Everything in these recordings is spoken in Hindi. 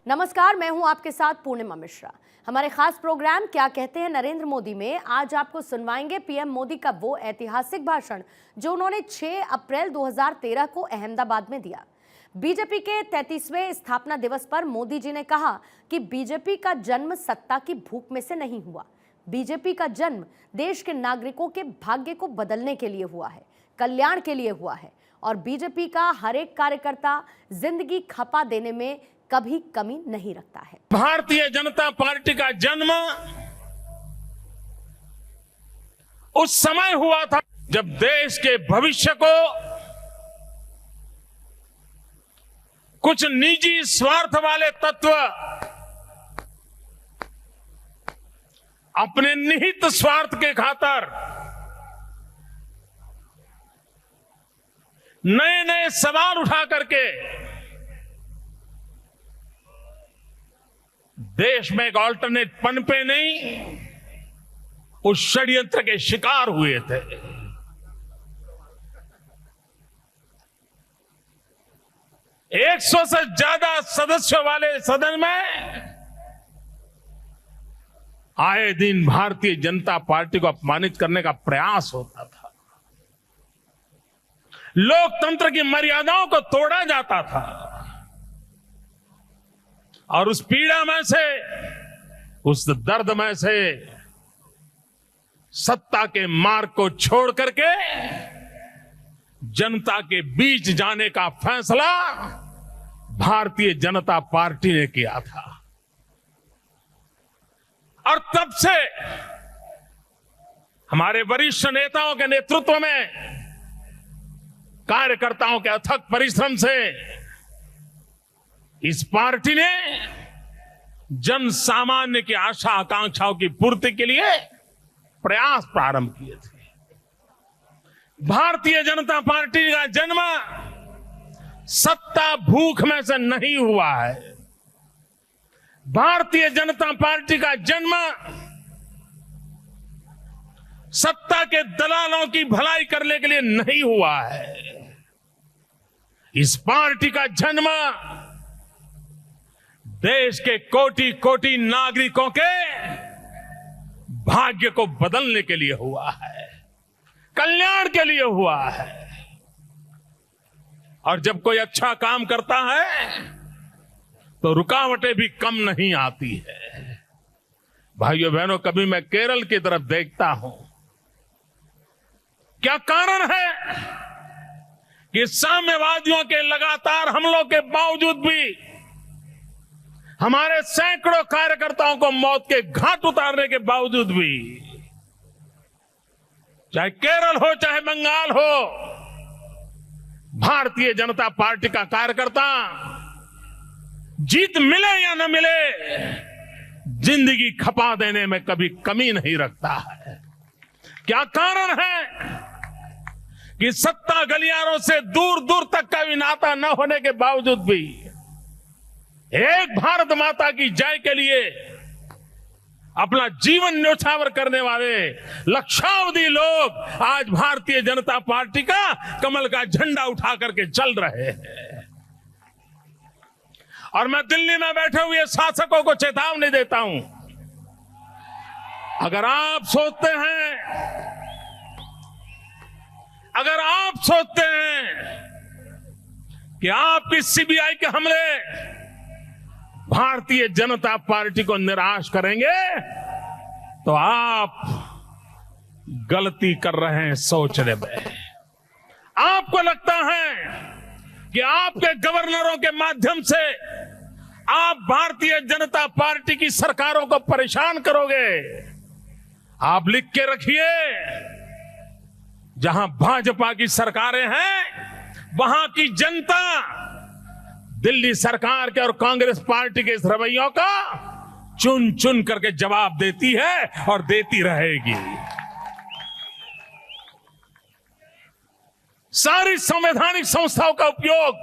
नमस्कार, मैं हूं आपके साथ पूर्णिमा मिश्रा। हमारे खास प्रोग्राम क्या कहते हैं नरेंद्र मोदी में आज आपको सुनवाएंगे पीएम मोदी का वो ऐतिहासिक भाषण जो उन्होंने 6 अप्रैल 2013 को अहमदाबाद में दिया। बीजेपी के 33वें स्थापना दिवस पर मोदी जी ने कहा कि बीजेपी का जन्म सत्ता की भूख में से नहीं हुआ। बीजेपी का जन्म देश के नागरिकों के भाग्य को बदलने के लिए हुआ है, कल्याण के लिए हुआ है और बीजेपी का हर एक कार्यकर्ता जिंदगी खपा देने में कभी कमी नहीं रखता है। भारतीय जनता पार्टी का जन्म उस समय हुआ था जब देश के भविष्य को कुछ निजी स्वार्थ वाले तत्व अपने निहित स्वार्थ के खातिर नए नए सवाल उठा करके देश में एक ऑल्टरनेट पनपे नहीं, उस षड्यंत्र के शिकार हुए थे। एक 100 से ज्यादा सदस्यों वाले सदन में आए दिन भारतीय जनता पार्टी को अपमानित करने का प्रयास होता था। लोकतंत्र की मर्यादाओं को तोड़ा जाता था और उस पीड़ा में से, उस दर्द में से सत्ता के मार्ग को छोड़ करके जनता के बीच जाने का फैसला भारतीय जनता पार्टी ने किया था। और तब से हमारे वरिष्ठ नेताओं के नेतृत्व में, कार्यकर्ताओं के अथक परिश्रम से इस पार्टी ने जन सामान्य की आशा आकांक्षाओं की पूर्ति के लिए प्रयास प्रारंभ किए थे। भारतीय जनता पार्टी का जन्म सत्ता भूख में से नहीं हुआ है। भारतीय जनता पार्टी का जन्म सत्ता के दलालों की भलाई करने के लिए नहीं हुआ है। इस पार्टी का जन्म देश के कोटि कोटि नागरिकों के भाग्य को बदलने के लिए हुआ है, कल्याण के लिए हुआ है। और जब कोई अच्छा काम करता है तो रुकावटें भी कम नहीं आती है। भाइयों बहनों, कभी मैं केरल की तरफ देखता हूं, क्या कारण है कि साम्यवादियों के लगातार हमलों के बावजूद भी हमारे सैकड़ों कार्यकर्ताओं को मौत के घाट उतारने के बावजूद भी, चाहे केरल हो चाहे बंगाल हो, भारतीय जनता पार्टी का कार्यकर्ता जीत मिले या न मिले जिंदगी खपा देने में कभी कमी नहीं रखता है। क्या कारण है कि सत्ता गलियारों से दूर दूर तक का भी नाता न होने के बावजूद भी एक भारत माता की जय के लिए अपना जीवन न्योछावर करने वाले लक्षावधि लोग आज भारतीय जनता पार्टी का कमल का झंडा उठा करके चल रहे हैं। और मैं दिल्ली में बैठे हुए शासकों को चेतावनी देता हूं, अगर आप सोचते हैं कि आपकी सीबीआई के हमले भारतीय जनता पार्टी को निराश करेंगे तो आप गलती कर रहे हैं सोचने में। आपको लगता है कि आपके गवर्नरों के माध्यम से आप भारतीय जनता पार्टी की सरकारों को परेशान करोगे। आप लिख के रखिए, जहां भाजपा की सरकारें हैं वहां की जनता दिल्ली सरकार के और कांग्रेस पार्टी के इस रवैयों का चुन चुन करके जवाब देती है और देती रहेगी। सारी संवैधानिक संस्थाओं का उपयोग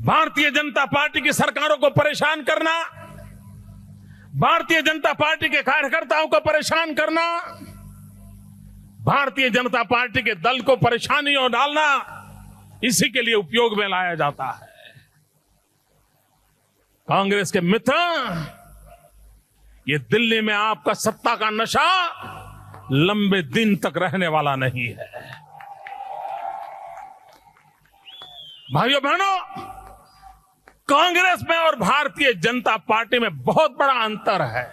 भारतीय जनता पार्टी की सरकारों को परेशान करना, भारतीय जनता पार्टी के कार्यकर्ताओं को परेशान करना, भारतीय जनता पार्टी के दल को परेशानियों डालना, इसी के लिए उपयोग में लाया जाता है। कांग्रेस के मित्र, ये दिल्ली में आपका सत्ता का नशा लंबे दिन तक रहने वाला नहीं है। भाइयों बहनों, कांग्रेस में और भारतीय जनता पार्टी में बहुत बड़ा अंतर है।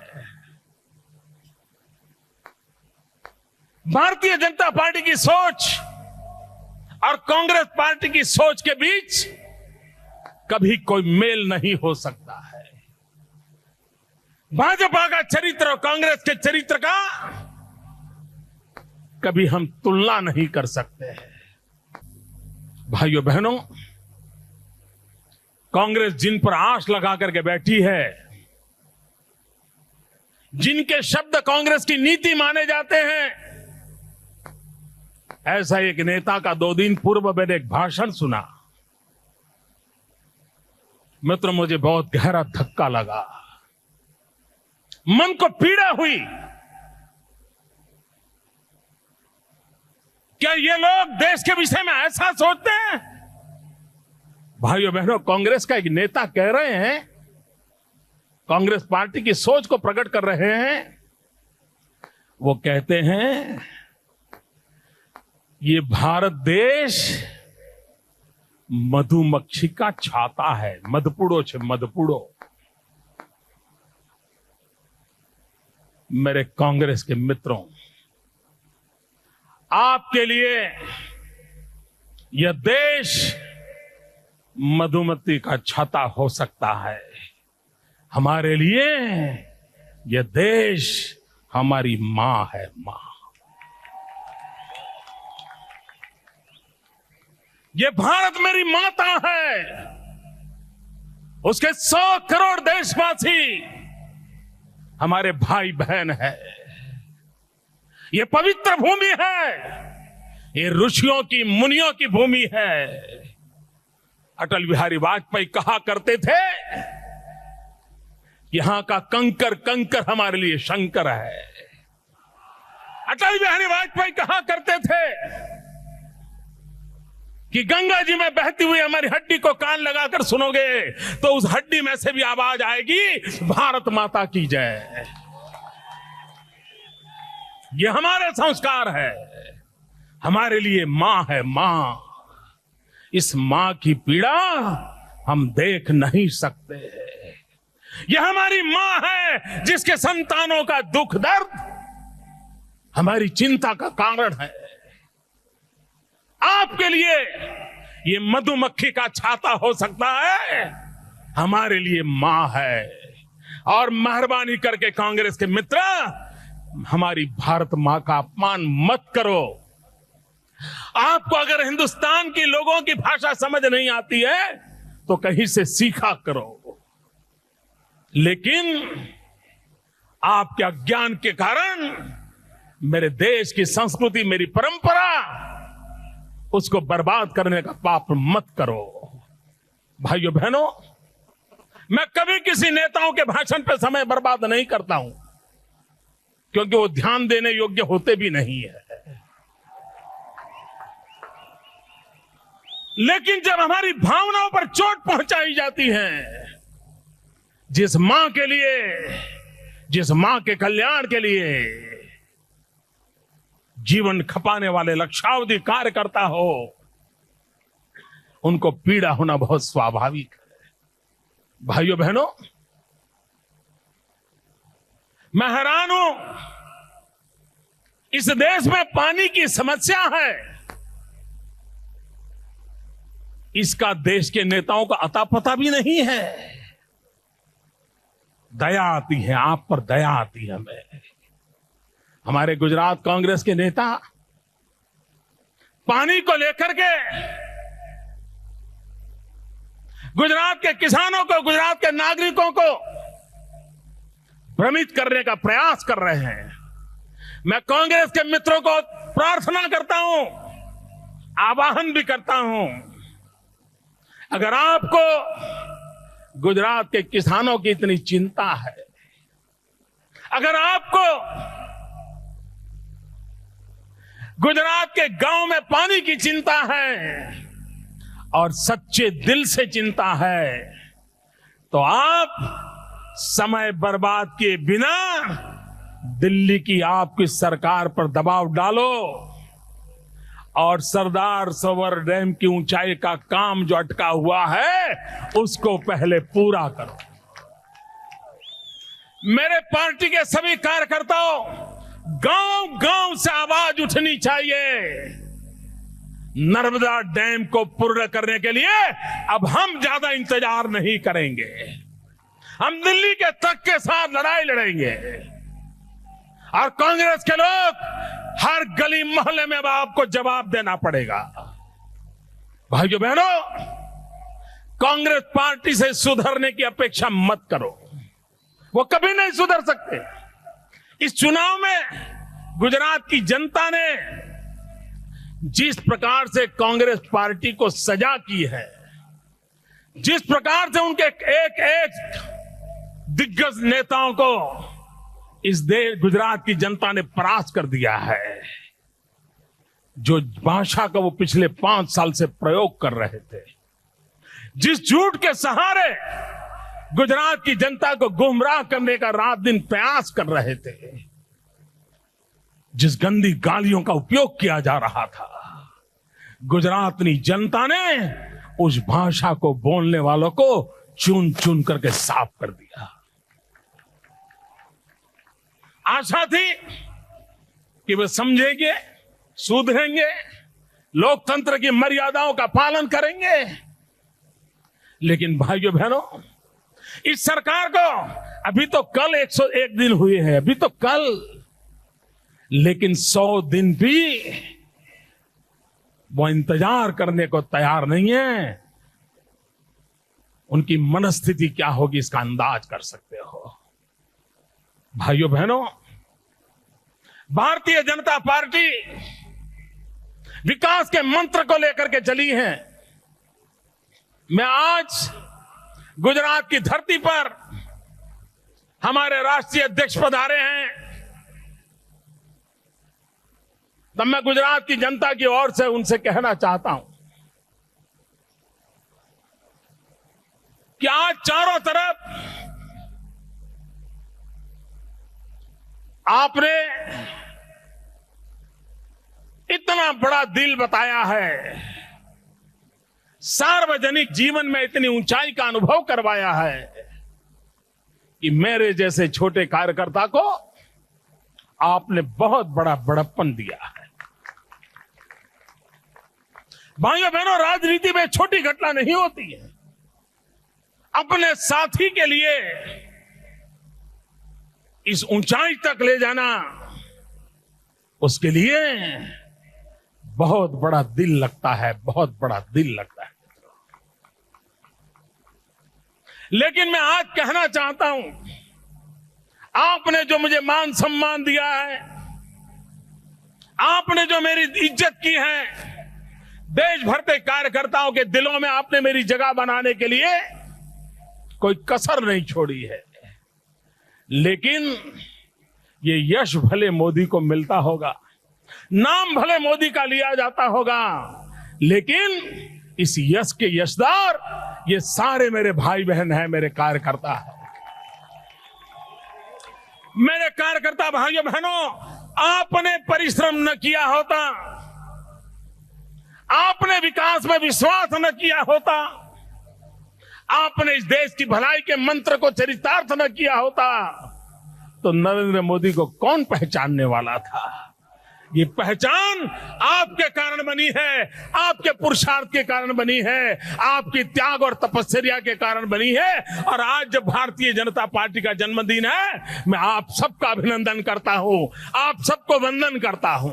भारतीय जनता पार्टी की सोच और कांग्रेस पार्टी की सोच के बीच कभी कोई मेल नहीं हो सकता है। भाजपा का चरित्र और कांग्रेस के चरित्र का कभी हम तुलना नहीं कर सकते हैं। भाइयों बहनों, कांग्रेस जिन पर आश लगा करके बैठी है, जिनके शब्द कांग्रेस की नीति माने जाते हैं, ऐसा एक नेता का 2 दिन पूर्व मैंने एक भाषण सुना। मित्र, मुझे बहुत गहरा धक्का लगा, मन को पीड़ा हुई। क्या ये लोग देश के विषय में ऐसा सोचते हैं? भाइयों बहनों, कांग्रेस का एक नेता कह रहे हैं, कांग्रेस पार्टी की सोच को प्रकट कर रहे हैं। वो कहते हैं, ये भारत देश मधुमक्खी का छाता है। मधपुड़ो छे मधपुड़ो। मेरे कांग्रेस के मित्रों, आपके लिए यह देश मधुमक्खी का छाता हो सकता है। हमारे लिए यह देश हमारी मां है, मां। ये भारत मेरी माता है। उसके 100 करोड़ देशवासी हमारे भाई बहन है। ये पवित्र भूमि है। ये ऋषियों की, मुनियों की भूमि है। अटल बिहारी वाजपेयी कहा करते थे, यहां का कंकर कंकर हमारे लिए शंकर है। अटल बिहारी वाजपेयी कहा करते थे कि गंगा जी में बहती हुई हमारी हड्डी को कान लगाकर सुनोगे तो उस हड्डी में से भी आवाज आएगी, भारत माता की जय। ये हमारे संस्कार है। हमारे लिए मां है, मां। इस मां की पीड़ा हम देख नहीं सकते। ये हमारी मां है जिसके संतानों का दुख दर्द हमारी चिंता का कारण है। आपके लिए ये मधुमक्खी का छाता हो सकता है, हमारे लिए मां है। और मेहरबानी करके कांग्रेस के मित्र, हमारी भारत मां का अपमान मत करो। आपको अगर हिंदुस्तान के लोगों की भाषा समझ नहीं आती है तो कहीं से सीखा करो, लेकिन आपके अज्ञान के कारण मेरे देश की संस्कृति, मेरी परंपरा, उसको बर्बाद करने का पाप मत करो। भाइयों बहनों, मैं कभी किसी नेताओं के भाषण पर समय बर्बाद नहीं करता हूं, क्योंकि वो ध्यान देने योग्य होते भी नहीं है। लेकिन जब हमारी भावनाओं पर चोट पहुंचाई जाती है, जिस मां के लिए, जिस मां के कल्याण के लिए जीवन खपाने वाले लक्षावधि कार्यकर्ता हो, उनको पीड़ा होना बहुत स्वाभाविक है। भाइयों बहनों, मैं हैरान हूं, इस देश में पानी की समस्या है, इसका देश के नेताओं का अता पता भी नहीं है। दया आती है, आप पर दया आती है हमें। हमारे गुजरात कांग्रेस के नेता पानी को लेकर के गुजरात के किसानों को, गुजरात के नागरिकों को भ्रमित करने का प्रयास कर रहे हैं। मैं कांग्रेस के मित्रों को प्रार्थना करता हूं, आवाहन भी करता हूं, अगर आपको गुजरात के किसानों की इतनी चिंता है, अगर आपको गुजरात के गांव में पानी की चिंता है और सच्चे दिल से चिंता है, तो आप समय बर्बाद किए बिना दिल्ली की आपकी सरकार पर दबाव डालो और सरदार सरोवर डैम की ऊंचाई का काम जो अटका हुआ है उसको पहले पूरा करो। मेरे पार्टी के सभी कार्यकर्ताओं, गांव गांव से आवाज उठनी चाहिए। नर्मदा डैम को पूर्ण करने के लिए अब हम ज्यादा इंतजार नहीं करेंगे। हम दिल्ली के तख्त के साथ लड़ाई लड़ेंगे और कांग्रेस के लोग हर गली मोहल्ले में आपको जवाब देना पड़ेगा। भाइयों बहनों, कांग्रेस पार्टी से सुधरने की अपेक्षा मत करो, वो कभी नहीं सुधर सकते। इस चुनाव में गुजरात की जनता ने जिस प्रकार से कांग्रेस पार्टी को सजा की है, जिस प्रकार से उनके एक एक दिग्गज नेताओं को इस देश गुजरात की जनता ने परास्त कर दिया है, जो भाषा का वो पिछले 5 साल से प्रयोग कर रहे थे, जिस झूठ के सहारे गुजरात की जनता को गुमराह करने का रात दिन प्रयास कर रहे थे, जिस गंदी गालियों का उपयोग किया जा रहा था, गुजरात की जनता ने उस भाषा को बोलने वालों को चुन चुन करके साफ कर दिया। आशा थी कि वे समझेंगे, सुधरेंगे, लोकतंत्र की मर्यादाओं का पालन करेंगे, लेकिन भाइयों बहनों, इस सरकार को अभी तो कल 101 दिन हुए हैं, अभी तो कल, लेकिन 100 दिन भी वो इंतजार करने को तैयार नहीं है। उनकी मनस्थिति क्या होगी इसका अंदाज कर सकते हो। भाइयों बहनों, भारतीय जनता पार्टी विकास के मंत्र को लेकर के चली है। मैं आज गुजरात की धरती पर हमारे राष्ट्रीय अध्यक्ष पधारे हैं, तब मैं गुजरात की जनता की ओर से उनसे कहना चाहता हूं कि आज चारों तरफ आपने इतना बड़ा दिल बताया है, सार्वजनिक जीवन में इतनी ऊंचाई का अनुभव करवाया है कि मेरे जैसे छोटे कार्यकर्ता को आपने बहुत बड़ा बड़प्पन दिया है। भाइयों बहनों, राजनीति में छोटी घटना नहीं होती है। अपने साथी के लिए इस ऊंचाई तक ले जाना, उसके लिए बहुत बड़ा दिल लगता है, बहुत बड़ा दिल लगता है। लेकिन मैं आज कहना चाहता हूं, आपने जो मुझे मान सम्मान दिया है, आपने जो मेरी इज्जत की है, देश भर के कार्यकर्ताओं के दिलों में आपने मेरी जगह बनाने के लिए कोई कसर नहीं छोड़ी है। लेकिन ये यश भले मोदी को मिलता होगा, नाम भले मोदी का लिया जाता होगा, लेकिन इस यश के यशदार ये सारे मेरे भाई बहन हैं, मेरे कार्यकर्ता हैं। मेरे कार्यकर्ता भाइयों बहनों, आपने परिश्रम न किया होता, आपने विकास में विश्वास न किया होता, आपने इस देश की भलाई के मंत्र को चरितार्थ न किया होता, तो नरेंद्र मोदी को कौन पहचानने वाला था। ये पहचान आपके कारण बनी है, आपके पुरुषार्थ के कारण बनी है, आपकी त्याग और तपस्या के कारण बनी है। और आज जब भारतीय जनता पार्टी का जन्मदिन है, मैं आप सबका अभिनंदन करता हूं, आप सबको वंदन करता हूं।